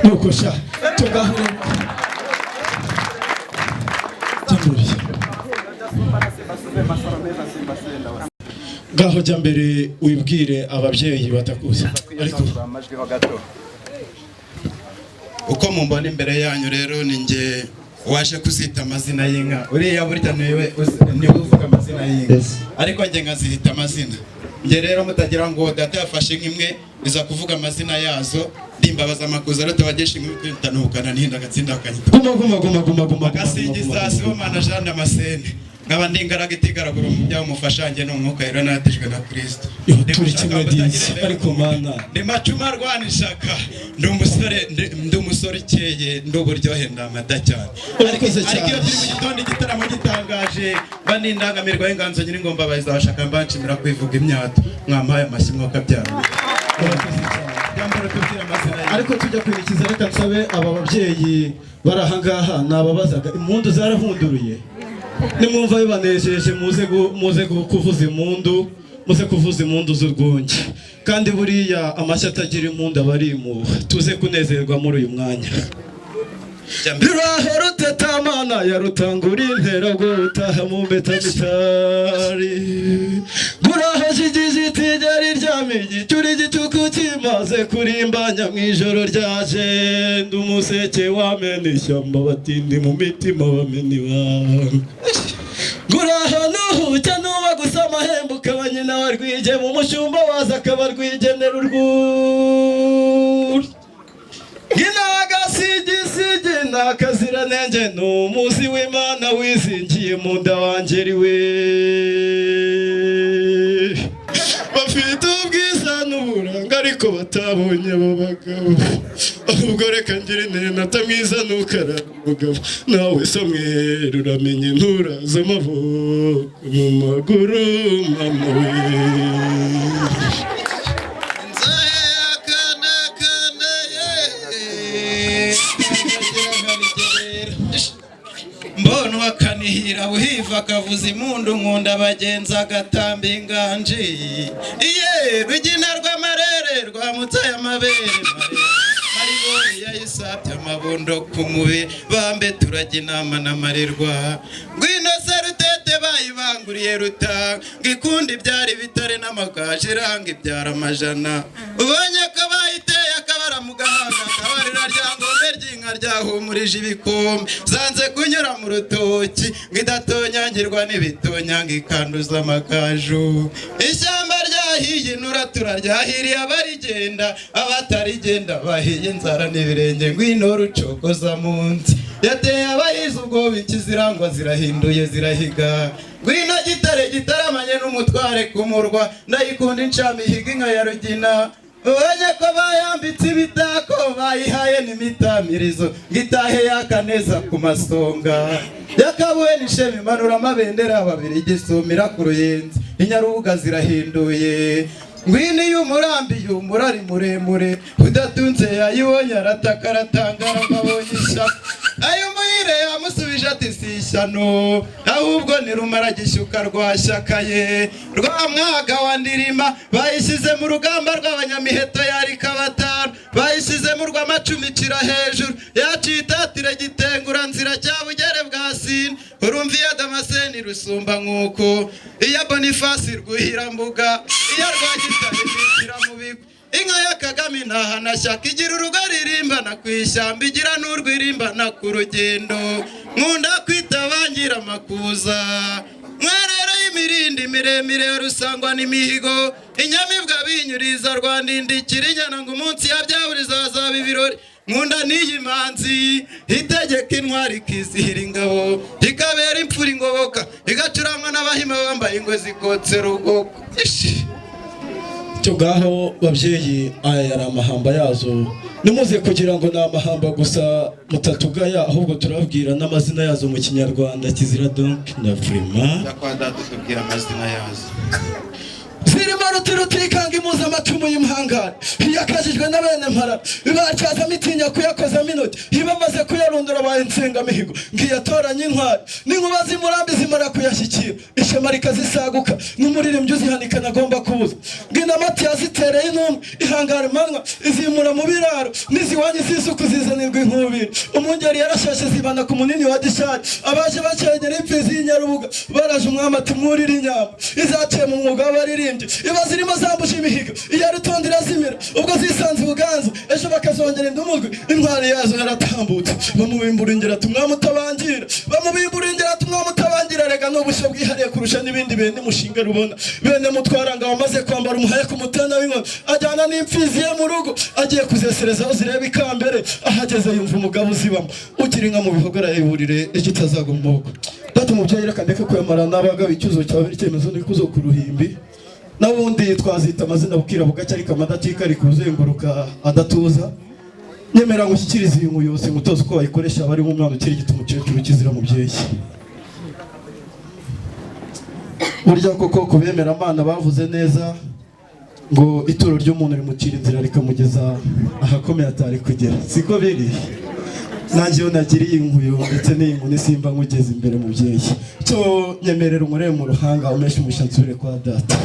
nukosha tugaho gaho jya mbere wibwire ababyeyi batakuzi ariko uko mumbona imbere yanyu rero ninjye waje kuzita amazina y'inka uriya burya niwe uvuga amazina y'inka ariko njye nkazihita amazina njye rero mutagira ngo data yafashe nk'imwe iza kuvuga amazina yazo ndimbabaza amakuza rero tabagesha inkwi kwitanukana nihinda gatsinda akanyita guma gasingiza Sibomana Jean Damascene nkaba ndingaraga itigaragura mu byawo mufashange no mwuka rero natijwe na Kristo turi kimwe disi ariko mana ndi macuma rwanishaka ndi umusore ikeye nduburyohe ndamata cyane ariko iyo turi mu gitondo igitaramo gitangaje banindangamirwa y'inganzo nyiri ngomba bayiza bashaka mbanshimira kwivuga imyato mwampaye amashimwe kabyara ariko tujya kwinikiza reka nsabe aba babyeyi barahangaha nababazaga impundu zarahunduruye nimwumva bibanejeje muze kuvuza impundu muze kuvuza impundu z'urwunge kandi buriya amashyi atagira impundu aba ari impuha tuze kunezerwa muri uyu mwanya ruraho rutetamana ya rutangura intera bwo utaha mu mbetamitari guraho jigiji tigeri ryamigi cyuri gicuku kimaze kurimbanya mu ijoro ryaje ndumuseke wamena ishyamba batindi mu mitima bameni wawe guraho nuhucya nuba gusa amahembe ukaba nyina warwige mu mushumba waza akaba rwigenera urwuri ngina agasigisigi nakaziranenge n'umuzi w'Imana wizingiye mu nda wanjye riwe bafite ubwiza n'uburanga ariko batabonye abo bagabo ahubwo reka ngire nta mwiza nukara umugabo nawe Samweli uramenye nturaza amaboko mu maguru mama we mbona wakanihira buhiva akavuza impundu nkunda abagenzi agatamba inganji iye rugina rw'amarere rwamutsaye amabere maribori yayisabye amabondo ku mubiri bambe turajya inama n'amarerwa ngwino se rutete bayibanguriye rutanga ngikundi ibyari bitare n'amagaje iranga ibyara amajana ubonye ko bayiteye akabara mu gahanga akabarira rya ngombe ry'inka ryahumurije ibikombe zanze kunyura mu rutoki ngidatonyangirwa n'ibitonyanga ikanduza amakaju ishyamba ryahiye inura turaryahiriye abarigenda abatarigenda bahiye inzara n'ibirenge ngwino rucokoza munsi yateye abahize ubwoba ikizirangwa zirahinduye zirahiga ngwino gitare gitaramanye n'umutware kumurwa ndayikunda incamihiga inka ya rugina ubonye ko bayambitse ibitako bayihaye n'imitamirizo ngitahe yakaneza ku masonga yakabuwe n'ishema imanura amabendera babiri igisumira ku ruyenzi inyarubuga zirahinduye ngwino y'umurambi y'umurari muremure udatunze yayibonye arataka aratangara nkabonye ishyaka ayo muhire yamusubije ati si ishyano ahubwo ni rumaragishyuka rwashyakaye rwa mwaga wa ndirima bayishyize mu rugamba rw'abanyamiheto yarika batanu bayishyize mu rw'amacumikira hejuru yaciye itatire gitengura nzira cyabugere bwa sine urumviye Damascene rusumba nk'uko iya Boniface rwuhirambuga iya Rwagitare rwitira mu bigo inka ya Kagame ntahanashyaka igira urugo ririmbana ku ishyamba igira n'urwirimbana ku rugendo nkunda kwitabangira amakuza mwerere y'imirindi miremire rusangwa n'imihigo inyamibwa binyuriza rwandindikira inyana ngo umunsi yabyahuriza hazaba ibirori nkunda n'iyi manzi itegeka intwari ikizihira ingabo ikabera imfura ingoboka igacurangwa n'abahima bambaye ingwe zikotse rugoko cyo gaho babyeyi aya yari amahamba yazo nimuze kugira ngo ni amahamba gusa mutatugaya ahubwo turabwira n'amazina yazo mu kinyarwanda kizira donc na vraiment yakwanda tutubwira amazina yazo zirimo rutirutikanga imuza amacumu y'imhangane yakajijwe na bene mpara bacyaza mitinya kuyakoza minoti ibamaze kuyarundura baye insengamihigo ngiyatoranya intwari n'inkuba zimurambi zimara kuyashyikira ishema rikazisaguka n'umuririmbyi uzihanikana agomba kuza ngina mati yazitereye intumwe ihangara manwa izimura mu biraro n'iziwanyi z'isuku zizanirwa inkubiri umungeri yarashashe zibana ku munini wa gishari abaje bacenyera imfizi y'inyarubuga baraje umwami ati mwurire inyamba izaciye mu mwuga w'abaririmbyi iba zirimo zambuje imihigo iya rutonde irazimira ubwo zisanze ubuganza ejo bakazongera indumugwi intwari yazo yaratambutse bamubimbura ingera ati umwami utabangira bamubimbura ingera ati umwami utabangira rega n'ubushyo bwihariye kurusha n'ibindi bene mushinga rubona bene mutwaranga wamaze kwambara umuhaya ku mutana w'inkoni ajyana n'imfizi ye mu rugo agiye kuzesereza aho zireba ikambere ahageze yumva umugabo uzibamo ugira inka mu bihogo arayiburire ejo itazagomboka data umubyeyi reka ndeke kwemara n'abagabo icyuzo cyawe icyemezo n'ikuzo ku ruhimbi n'ubundi twazita amazina bukira bugacya ariko amadatika ari kuzenguruka adatuza nyemera ngushyikiriza iyi nkuru yose ngutoza uko wayikoresha abari mu mwana ukiri gito umukecuru kizira mubyeyi burya koko kubemera amana bavuze neza ngo ituro ry'umuntu rimucira inzira rikamugeza ahakomeye atari kugera siko biri nanjye iyo nagiriye inkuyo ndetse n'iyi nkuni simba nkugeze imbere mubyeyi cyo nyemerera umurebe mu ruhanga umeshe umushatsi ure kwa data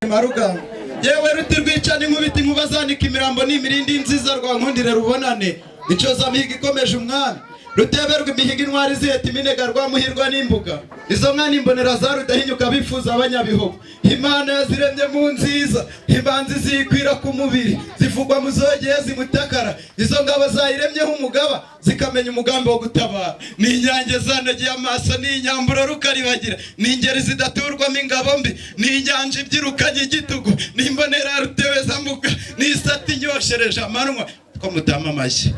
Marugamba yewe ruti rwicana inkubiti inkuba zanika imirambo n'imirindi nziza rwa nkundire rubonane icoza mihigo ikomeje umwami ruteberwa imihigo intwari ziheta iminega rwamuhirwa n'imbuga izo nka n'imbonera za rudahinyuka bifuza abanyabihogo imana yaziremye mu nziza imbanzi zikwira ku mubiri zivugwa mu zogeye zimutakara izo ngabo zayiremyeho umugaba zikamenya umugambi wo gutabara ni inyange zanogeye amaso ni inyamburo rukaribagira ni ingeri zidaturwamo ingabo mbi ni inyanja ibyirukanye igitugu ni imbonera rutewezambuga ni isati inyoshereje amanwa ko mutama amashyi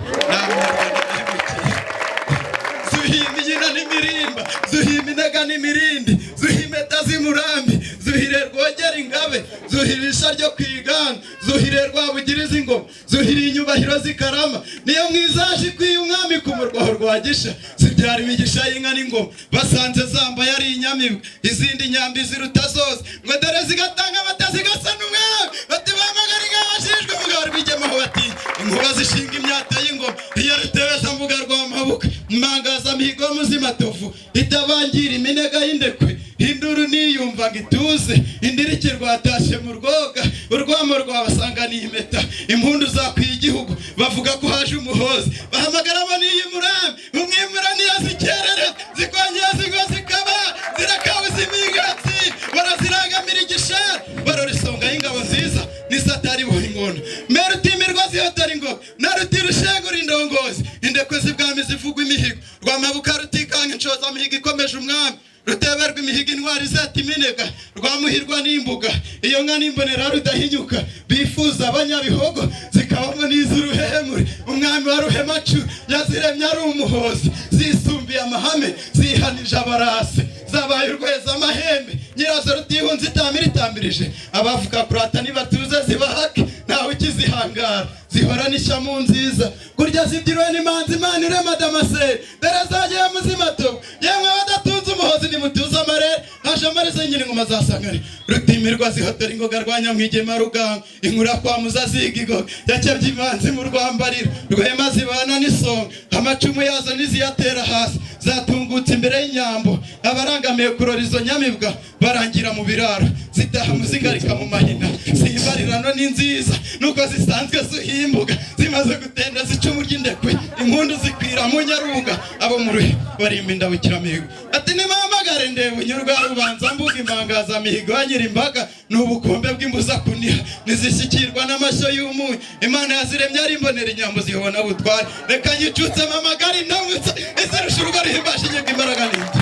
zuhima inyina n'imirimba zuhima inega n'imirindi zuhima impeta z'imurambi zuhire rwogera ingabe zuhire isha ryo kwiganga zuhire rwabugiriza ingoma zuhire inyubahiro z'ikarama niyo mwizaje ikwiye umwami ku murwaho rwa gisha zibyara imigisha y'inka n'ingoma basanze zambaye ari inyamibwa izindi nyambi ziruta zose ngo dore zigatanga amata zigasa n'umwami bati bamagara inka bashijwe mugabo rwigemaho bati inkuba zishinga imyata y'ingoma iyo ruteweza mbuga rwa mabuka mmangaza mihigo muzimatovu itabangira iminega y'indekwe induru niyumvaga ituze indiriki rwatashe mu rwoga urwamo rwabasanganiye impeta impundu zakwiye igihugu bavuga ko haje umuhozi bahamagaramo n'iyi murambi umwimura niyazikerere zikongera zigwa zikaba zirakabuza imigatsi barazirangamira igishara barora isonga y'ingabo nziza n'isatari boha ingondo mbere utimirwa zihotara ingoga naruti rushengura indongozi indekwe z'ibwami zivugwa imihigo rwamabuka rutikanga inshoza mihigo ikomeje umwami ruteberwa imihigo intwari zeta iminega rwamuhirwa n'imbuga iyo nka n'imbonera rudahinyuka bifuza abanyabihogo zikabamo n'iz'uruhemure umwami wa ruhemacu yaziremye ari umuhozi zisumbiye amahame zihanije abarase zabaye urweza amahembe nyirazo rutihunze itambirije abavuga kurata nibatuze zibahake ntawe ukizihangara zihorana ishamu nziza kurya zibyiriwe n'imanzi imana irema damaseri dore zagiye muzimatovu yemwe badatunze umuhozi nimutuze amarere haje amarize nyiri ngoma zasangane rutimirwa zihotera ingoga rwa nyamwigema ruganga inkura kwa muza zigigo yakebye imanzi mu rwambariro rwema zibana n'isonga amacumu yazo niziyatera hasi zatungutse imbere y'inyambo abarangamiye kurora izo nyamibwa barangira mu biraro zitaha muzigarika mu mahina zimbarirano ni nziza nuko zisanzwe zuhimbuga zimaze gutenda zicumu ry'indekwe impundu zikwira mu nyarunga abo mu ruhe barimba indabukiramihigo ati nimamagare ndebe unyurwa rubanza mbuga imbangaza mihigo yanyira imbaga n'ubukombe bw'imbuza kuniha nizishyikirwa n'amashyo y'umunyu imana yaziremye ari imbonera inyambo zihobona butware reka nyicutse mamagare intamutse izirusha urugo ruhimbasha inyega imbaraga n'indi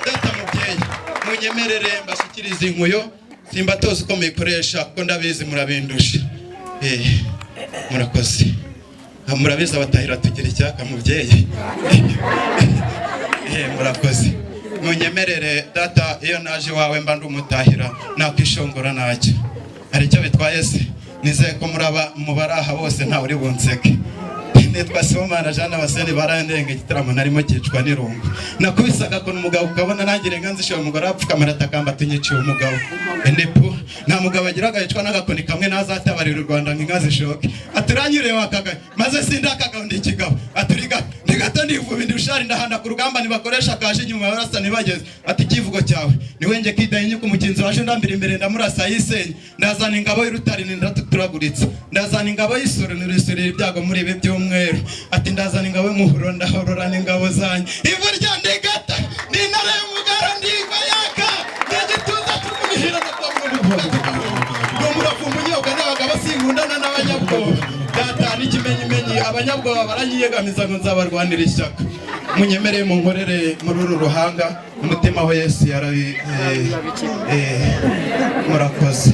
data mubyeyi munyemerere mbashyikirize inkuyo simba tose uko muyikoresha kuko ndabizi murabindusha murakoze murabizi abatahira tugira icyaka mubyeyi murakoze munyemerere data iyo naje iwawe mba ndi umutahira nakwishongora nacyo hari icyo bitwaye se nizeye ko mubaraha bose ntawe uri bunseke nitwa Sibomana Jean Abaseni barandenga igitaramo narimo cyicwa n'irungu nakubisaga ko umugabo ukabona nangire nganze ishoye umugore apfukamara atakamba tunyiciye umugabo endepo nta mugabo agiraga yicwa n'agakoni kamwe nazatabarira u Rwanda ngingaze shoke aturanyure wakaga maze sindakaga ndi kigabo aturiga ndigato nahise ndivuba indushari ndahanda ku rugamba nibakoresha kaje inyuma barasa nibageze ati kivugo cyawe ni wenge kidahinye ku mukinzi waje ndambira imbere ndamurasa yisenye ndazana ingabo y'urutari ndaturaguritse ndazana ingabo y'isuru nirisuri ibyago muri ibi by'umweru ati ndazana ingabo y'umuhuro ndahororana ingabo zanyu ivu rya ndigata ni intare y'umugara ndigwa yaka n'igituza cy'umuhira ngo muravumba unyobwa n'abagabo singundana n'abanyabwoba data n'ikimenyimenyi abanyabwoba baranyiyegamiza ngo nzabarwanira ishyaka munyemereye munkorere muri uru ruhanga umutima wa Yesu yarabi murakoze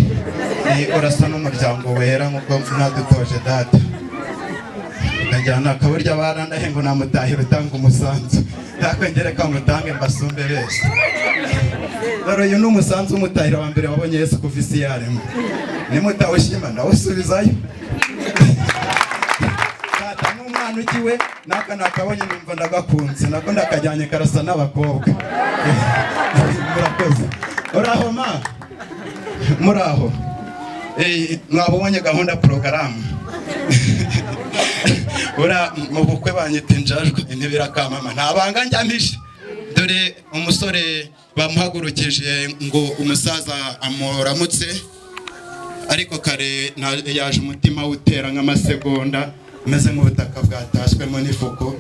urasa n'umuryango wera nk'uko mwadutoje data ndajyana akaburyo barandahe ngo namutahira utanga umusanzu yakwengere ko mutange mbasumbe bese dore uyu ni umusanzu w'umutahira wa mbere wabonye Yesu kuva isi yaremwe nimutawushima ndawusubizayo data n'umwana ukiwe naka nakabonye numva ndagakunze nako ndakajyanye karasa n'abakobwa murakoze uraho ma muraho mwabonye gahunda porogaramu ura mu bukwe banyita injajwe ntibirakamama ntabanga njyamishe dore umusore bamuhagurukije ngo umusaza amuramutse ariko kare yaje umutima utera nk'amasegonda umeze nk'ubutaka bwatashywemo n'ifuko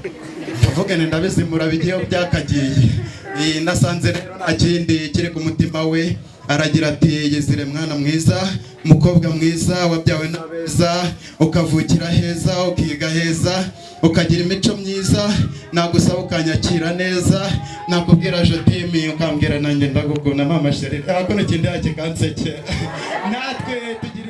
tuvugane ndabizimura bigiye byakagiye nasanze rero nta kindi kiri ku mutima we aragira ati yizire mwana mwiza umukobwa mwiza wabyawe n'abeza ukavukira heza ukiga heza ukagira imico myiza nagusaba ukanyakira neza nakubwira jotimi ukambwira nanjye ndagukunda mama sheri ako n'ikindi yake kanseke natwe tugira